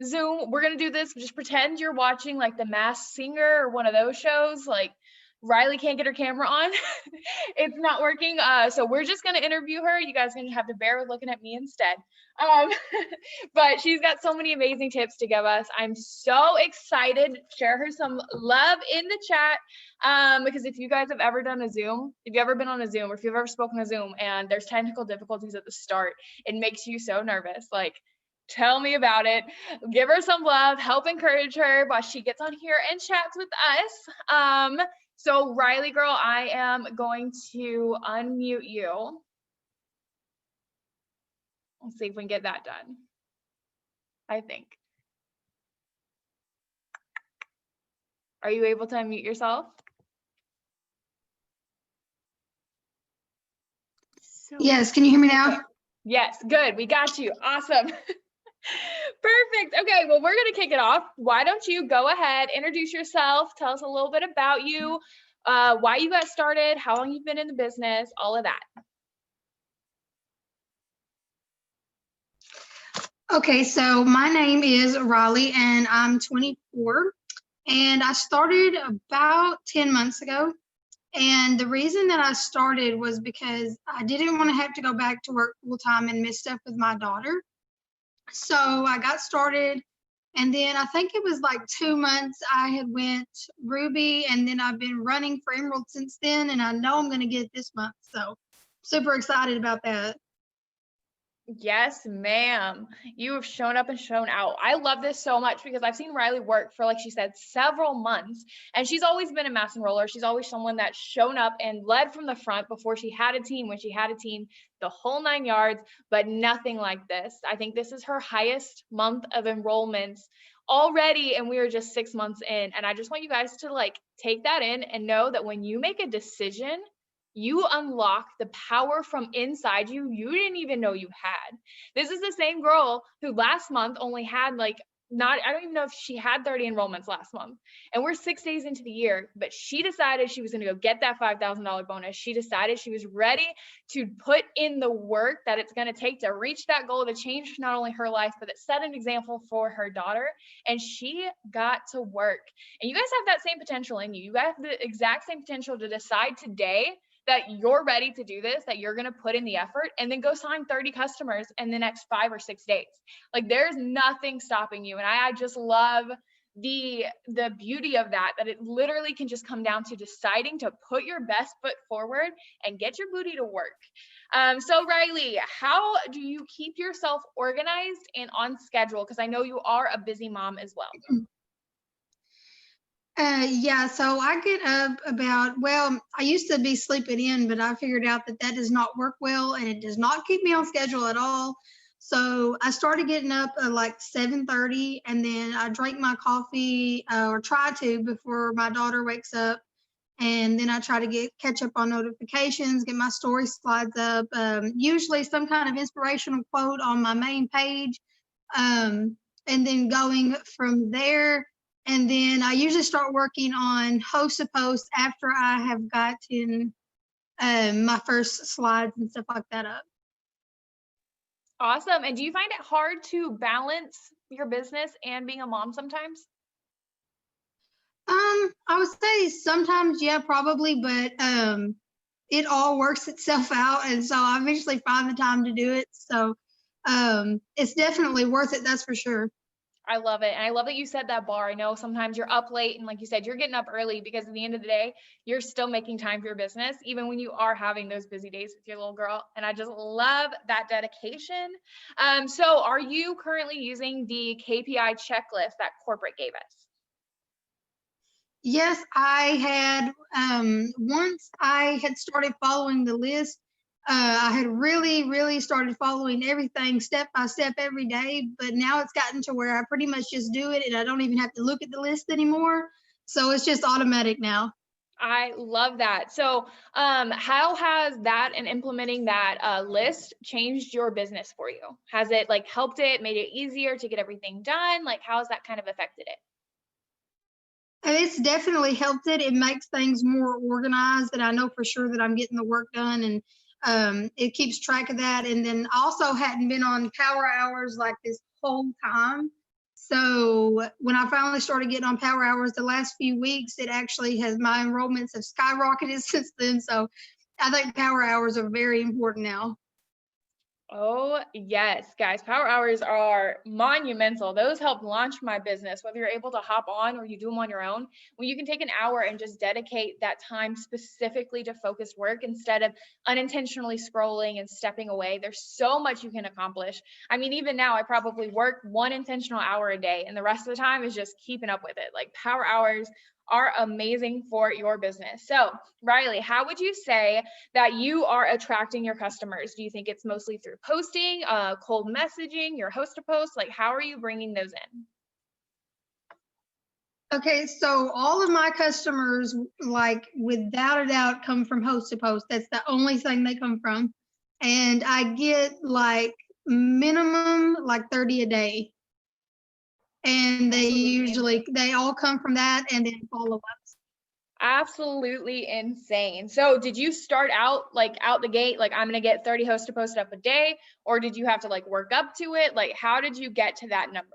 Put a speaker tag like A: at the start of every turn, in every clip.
A: Zoom. We're gonna do this. Just pretend you're watching like The Masked Singer or one of those shows. Like Rileigh can't get her camera on. It's not working. So we're just gonna interview her. You guys are gonna have to bear with looking at me instead. But she's got so many amazing tips to give us. I'm so excited. Share her some love in the chat. Because if you guys have ever done a Zoom, if you've ever been on a Zoom, or if you've ever spoken a Zoom and there's technical difficulties at the start, it makes you so nervous. Like, tell me about it. Give her some love, help encourage her while she gets on here and chats with us. So Rileigh girl, I am going to unmute you. Let's see if we can get that done. I think. Are you able to unmute yourself?
B: Yes, can you hear me now?
A: Yes, good. We got you. Awesome. Perfect. Okay, well, we're going to kick it off. Why don't you go ahead, introduce yourself, tell us a little bit about you, why you got started, how long you've been in the business, all of that.
B: Okay, so my name is Rileigh and I'm 24 and I started about 10 months ago. And the reason that I started was because I didn't want to have to go back to work full time and miss stuff with my daughter. So I got started, and then I think it was like 2 months I had went Ruby, and then I've been running for Emerald since then, and I know I'm going to get it this month. So super excited about that.
A: Yes, ma'am. You have shown up and shown out. I love this so much because I've seen Rileigh work for, like she said, several months, and she's always been a mass enroller. She's always someone that's shown up and led from the front before she had a team, when she had a team, the whole 9 yards, but nothing like this. I think this is her highest month of enrollments already, and we are just 6 months in. And I just want you guys to like take that in and know that when you make a decision, you unlock the power from inside you didn't even know you had. This is the same girl who last month only had I don't even know if she had 30 enrollments last month. And we're 6 days into the year, but she decided she was going to go get that $5,000 bonus. She decided she was ready to put in the work that it's going to take to reach that goal, to change not only her life, but it set an example for her daughter. And she got to work. And you guys have that same potential in you. You have the exact same potential to decide today that you're ready to do this, that you're going to put in the effort, and then go sign 30 customers in the next 5 or 6 days. Like, there's nothing stopping you. And I just love the beauty of that it literally can just come down to deciding to put your best foot forward and get your booty to work. So Rileigh, how do you keep yourself organized and on schedule? Because I know you are a busy mom as well.
B: Yeah, so I get up I used to be sleeping in, but I figured out that does not work well and it does not keep me on schedule at all. So I started getting up at like 7:30, and then I drink my coffee or try to before my daughter wakes up. And then I try to catch up on notifications, get my story slides up, usually some kind of inspirational quote on my main page, and then going from there. And then I usually start working on host a post after I have gotten my first slides and stuff like that up.
A: Awesome. And do you find it hard to balance your business and being a mom sometimes?
B: I would say sometimes, yeah, probably, but it all works itself out, and so I eventually find the time to do it. So it's definitely worth it, that's for sure.
A: I love it. And I love that you set that bar. I know sometimes you're up late, and like you said, you're getting up early, because at the end of the day, you're still making time for your business, even when you are having those busy days with your little girl. And I just love that dedication. So are you currently using the KPI checklist that corporate gave us?
B: Yes, I had, once I had started following the list, I had really started following everything step by step every day, but now it's gotten to where I pretty much just do it and I don't even have to look at the list anymore. So it's just automatic now.
A: I love that. So how has that and implementing that list changed your business for you? Has it like helped it, made it easier to get everything done? Like, how has that kind of affected it?
B: It's definitely helped it. It makes things more organized, and I know for sure that I'm getting the work done, and it keeps track of that. And then I also hadn't been on power hours like this whole time. So when I finally started getting on Power Hours the last few weeks, it actually has, my enrollments have skyrocketed since then. So I think Power Hours are very important now.
A: Oh, yes, guys, power hours are monumental. Those help launch my business, whether you're able to hop on or you do them on your own. When you can take an hour and just dedicate that time specifically to focused work instead of unintentionally scrolling and stepping away, there's so much you can accomplish. I mean, even now, I probably work one intentional hour a day, and the rest of the time is just keeping up with it. Like, power hours are amazing for your business. So, Rileigh, how would you say that you are attracting your customers? Do you think it's mostly through posting, cold messaging, your host to post? Like, how are you bringing those in?
B: Okay, so all of my customers, like without a doubt, come from host to post. That's the only thing they come from. And I get like minimum like 30 a day. And they all come from that and then follow-ups.
A: Absolutely insane. So did you start out like out the gate, like I'm going to get 30 host to post up a day, or did you have to like work up to it? Like, how did you get to that number?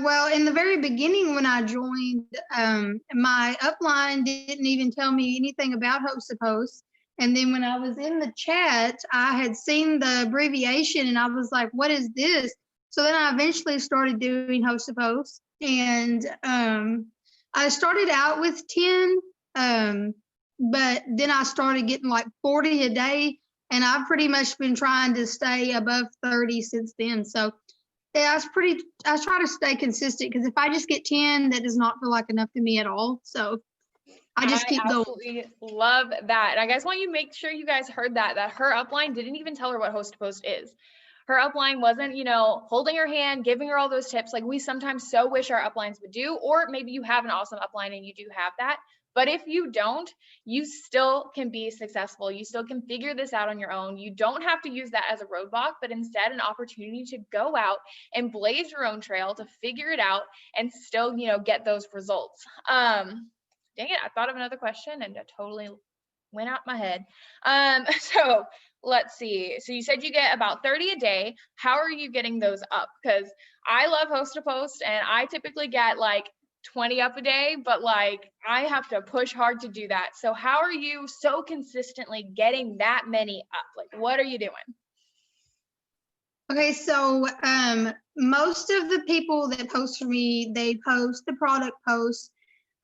B: Well, in the very beginning when I joined, my upline didn't even tell me anything about host to post. And then when I was in the chat, I had seen the abbreviation and I was like, what is this? So then I eventually started doing host to post. And I started out with 10, but then I started getting like 40 a day. And I've pretty much been trying to stay above 30 since then. So yeah, I try to stay consistent because if I just get 10, that does not feel like enough to me at all. So I just keep going.
A: Absolutely love that. And I guys want you to make sure you guys heard that her upline didn't even tell her what host to post is. Her upline wasn't, holding her hand, giving her all those tips like we sometimes so wish our uplines would do, or maybe you have an awesome upline and you do have that. But if you don't, you still can be successful. You still can figure this out on your own. You don't have to use that as a roadblock, but instead an opportunity to go out and blaze your own trail to figure it out and still, get those results. Dang it, I thought of another question and it totally went out my head. So let's see. So you said you get about 30 a day. How are you getting those up? Because I love host to post and I typically get like 20 up a day, but like I have to push hard to do that. So how are you so consistently getting that many up? Like, what are you doing?
B: Okay, so most of the people that post for me, they post the product posts.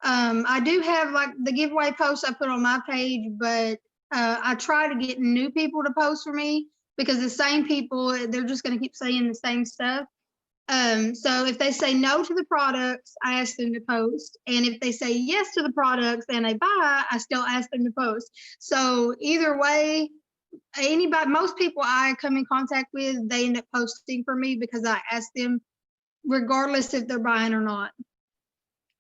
B: I do have like the giveaway posts I put on my page, but I try to get new people to post for me because the same people, they're just going to keep saying the same stuff. So if they say no to the products, I ask them to post. And if they say yes to the products and they buy, I still ask them to post. So either way, most people I come in contact with, they end up posting for me because I ask them regardless if they're buying or not.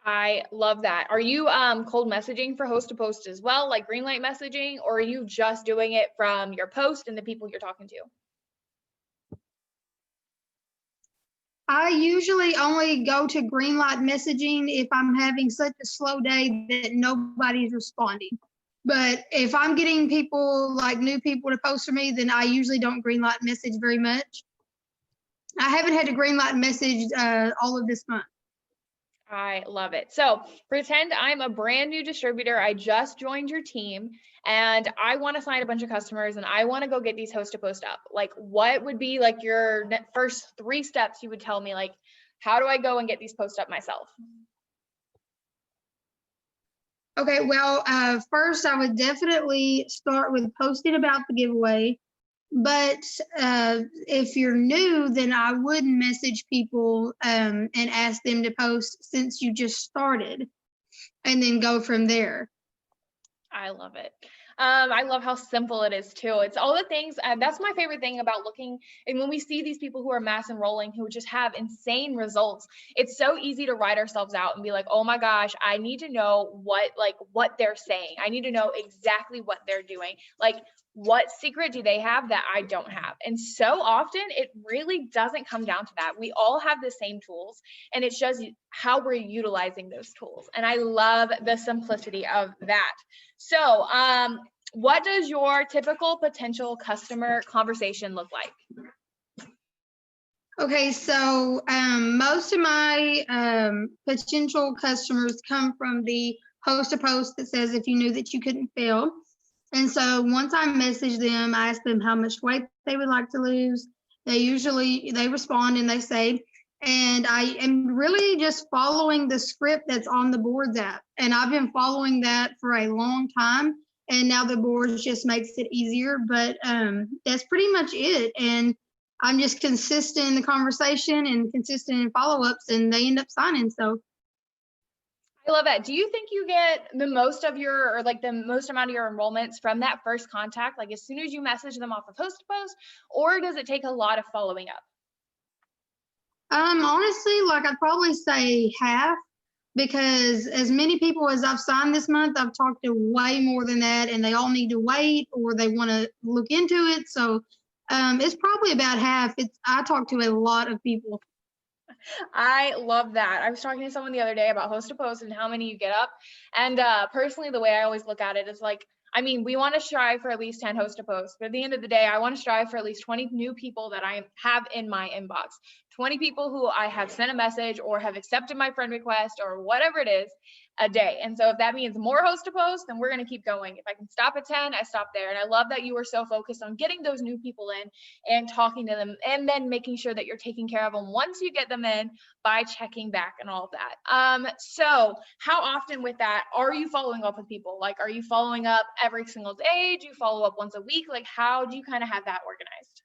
A: I love that. Are you cold messaging for host to post as well, like Greenlight messaging, or are you just doing it from your post and the people you're talking to?
B: I usually only go to Greenlight messaging if I'm having such a slow day that nobody's responding. But if I'm getting people, like new people to post for me, then I usually don't Greenlight message very much. I haven't had a Greenlight message all of this month.
A: I love it. So pretend I'm a brand new distributor. I just joined your team and I want to sign a bunch of customers and I want to go get these host to post up. Like, what would be like your first 3 steps you would tell me? Like, how do I go and get these posts up myself?
B: Okay, well, first I would definitely start with posting about the giveaway. But if you're new, then I would message people and ask them to post since you just started and then go from there.
A: I love it. I love how simple it is too. It's all the things. That's my favorite thing about looking. And when we see these people who are mass enrolling, who just have insane results, it's so easy to write ourselves out and be like, oh my gosh, I need to know what they're saying. I need to know exactly what they're doing. Like, what secret do they have that I don't have? And so often it really doesn't come down to that. We all have the same tools and it's just how we're utilizing those tools. And I love the simplicity of that. So what does your typical potential customer conversation look like?
B: Okay, so most of my potential customers come from the host a post that says if you knew that you couldn't fail. And so once I message them, I ask them how much weight they would like to lose. They respond and they say, and I am really just following the script that's on the boards app. And I've been following that for a long time. And now the boards just makes it easier. But that's pretty much it. And I'm just consistent in the conversation and consistent in follow-ups, and they end up signing. So
A: I love that. Do you think you get the most of your, or like the most amount of your enrollments from that first contact, like as soon as you message them off of host to post, or does it take a lot of following up?
B: honestly, like I'd probably say half, because as many people as I've signed this month, I've talked to way more than that, and they all need to wait or they want to look into it. So it's probably about half. I talk to a lot of people.
A: I love that. I was talking to someone the other day about host to post and how many you get up. And personally, the way I always look at it is like, I mean, we want to strive for at least 10 host to posts, but at the end of the day, I want to strive for at least 20 new people that I have in my inbox, 20 people who I have sent a message or have accepted my friend request or whatever it is a day. And so if that means more host to post, then we're going to keep going. If I can stop at 10, I stop there. And I love that you are so focused on getting those new people in and talking to them and then making sure that you're taking care of them once you get them in by checking back and all of that. So how often with that are you following up with people? Like, are you following up every single day? Do you follow up once a week? Like, how do you kind of have that organized?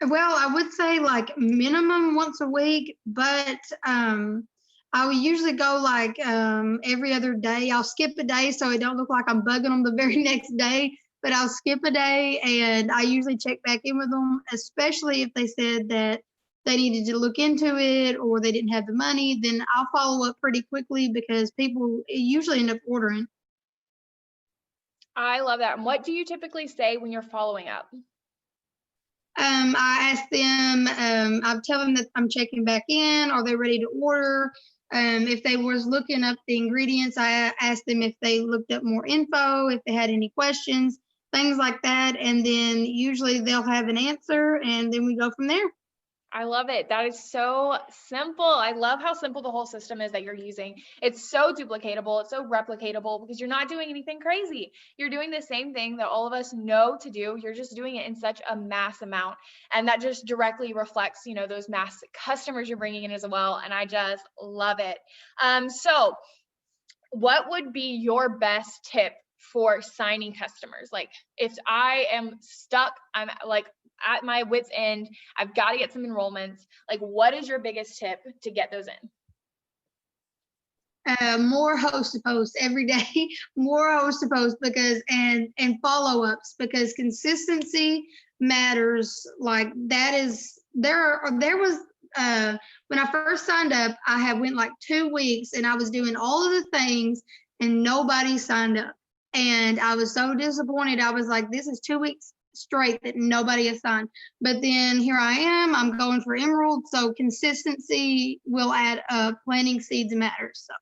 B: Well, I would say like minimum once a week, but I would usually go like every other day. I'll skip a day so it don't look like I'm bugging them the very next day, but I'll skip a day and I usually check back in with them, especially if they said that they needed to look into it or they didn't have the money, then I'll follow up pretty quickly because people usually end up ordering.
A: I love that. And what do you typically say when you're following up?
B: I ask them, I tell them that I'm checking back in. Are they ready to order? If they was looking up the ingredients, I asked them if they looked up more info, if they had any questions, things like that. And then usually they'll have an answer and then we go from there.
A: I love it. That is so simple. I love how simple the whole system is that you're using. It's so duplicatable, it's so replicatable because you're not doing anything crazy. You're doing the same thing that all of us know to do. You're just doing it in such a mass amount. And that just directly reflects, those mass customers you're bringing in as well. And I just love it. So what would be your best tip for signing customers? Like if I am stuck, I'm like at my wit's end, I've got to get some enrollments. Like what is your biggest tip to get those in?
B: More host to post every day, more host to post because and follow-ups because consistency matters. Like that is there was when I first signed up, I had went like 2 weeks and I was doing all of the things and nobody signed up. And I was so disappointed. I was like, this is 2 weeks straight that nobody has signed. But then here I am, I'm going for Emerald. So consistency will add up. Planting seeds matters. So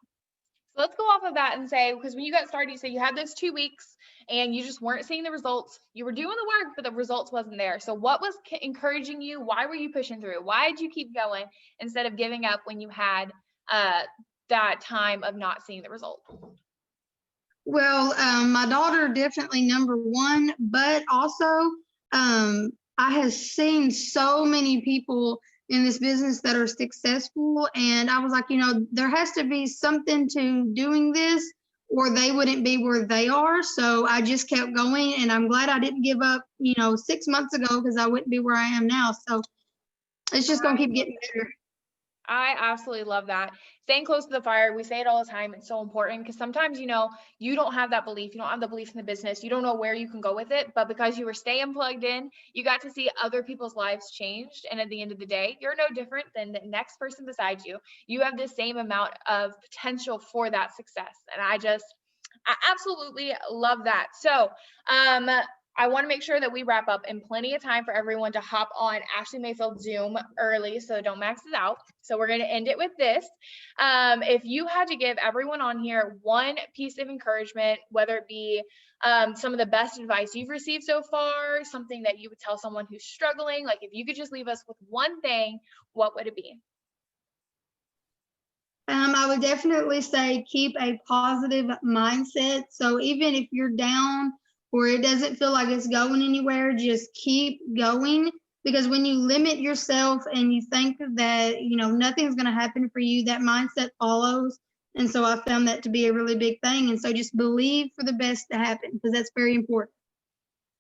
A: So let's go off of that and say, because when you got started, you said you had those 2 weeks and you just weren't seeing the results. You were doing the work, but the results wasn't there. So what was encouraging you? Why were you pushing through? Why did you keep going instead of giving up when you had that time of not seeing the result?
B: well, my daughter definitely number one, but also I have seen so many people in this business that are successful, and I was like, there has to be something to doing this, or they wouldn't be where they are. So I just kept going, and I'm glad I didn't give up, 6 months ago because I wouldn't be where I am now. So it's just gonna keep getting better.
A: I absolutely love that. Staying close to the fire. We say it all the time. It's so important because sometimes, you don't have that belief. You don't have the belief in the business. You don't know where you can go with it. But because you were staying plugged in, you got to see other people's lives changed. And at the end of the day, you're no different than the next person beside you. You have the same amount of potential for that success. And I absolutely love that. So, I want to make sure that we wrap up in plenty of time for everyone to hop on Ashley Mayfield Zoom early, so don't max it out. So we're going to end it with this. If you had to give everyone on here one piece of encouragement, whether it be some of the best advice you've received so far, something that you would tell someone who's struggling, like if you could just leave us with one thing, what would it be?
B: I would definitely say keep a positive mindset. So even if you're down or it doesn't feel like it's going anywhere, just keep going. Because when you limit yourself and you think that, nothing's going to happen for you, that mindset follows. And so I found that to be a really big thing. And so just believe for the best to happen because that's very important.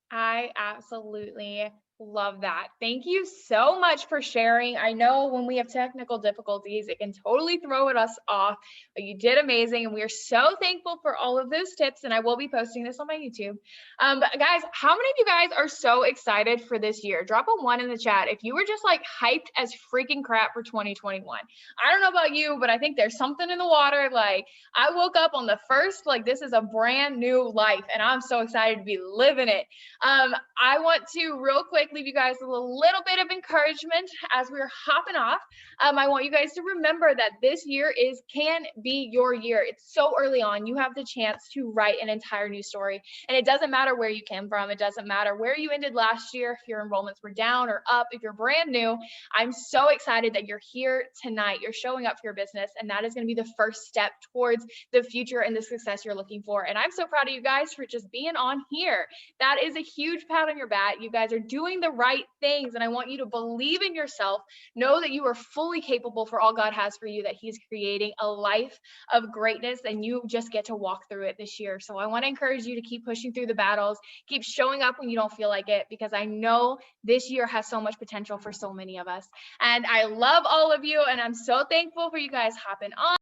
A: I absolutely love that. Thank you so much for sharing. I know when we have technical difficulties, it can totally throw us off, but you did amazing. And we are so thankful for all of those tips. And I will be posting this on my YouTube. But guys, how many of you guys are so excited for this year? Drop a 1 in the chat if you were just like hyped as freaking crap for 2021. I don't know about you, but I think there's something in the water. Like I woke up on the first, like this is a brand new life and I'm so excited to be living it. I want to real quick leave you guys with a little bit of encouragement as we're hopping off. I want you guys to remember that this year can be your year. It's so early on. You have the chance to write an entire new story. And it doesn't matter where you came from. It doesn't matter where you ended last year, if your enrollments were down or up, if you're brand new. I'm so excited that you're here tonight. You're showing up for your business. And that is going to be the first step towards the future and the success you're looking for. And I'm so proud of you guys for just being on here. That is a huge pat on your back. You guys are doing the right things. And I want you to believe in yourself. Know that you are fully capable for all God has for you, that He's creating a life of greatness and you just get to walk through it this year. So I want to encourage you to keep pushing through the battles, keep showing up when you don't feel like it, because I know this year has so much potential for so many of us. And I love all of you. And I'm so thankful for you guys hopping on.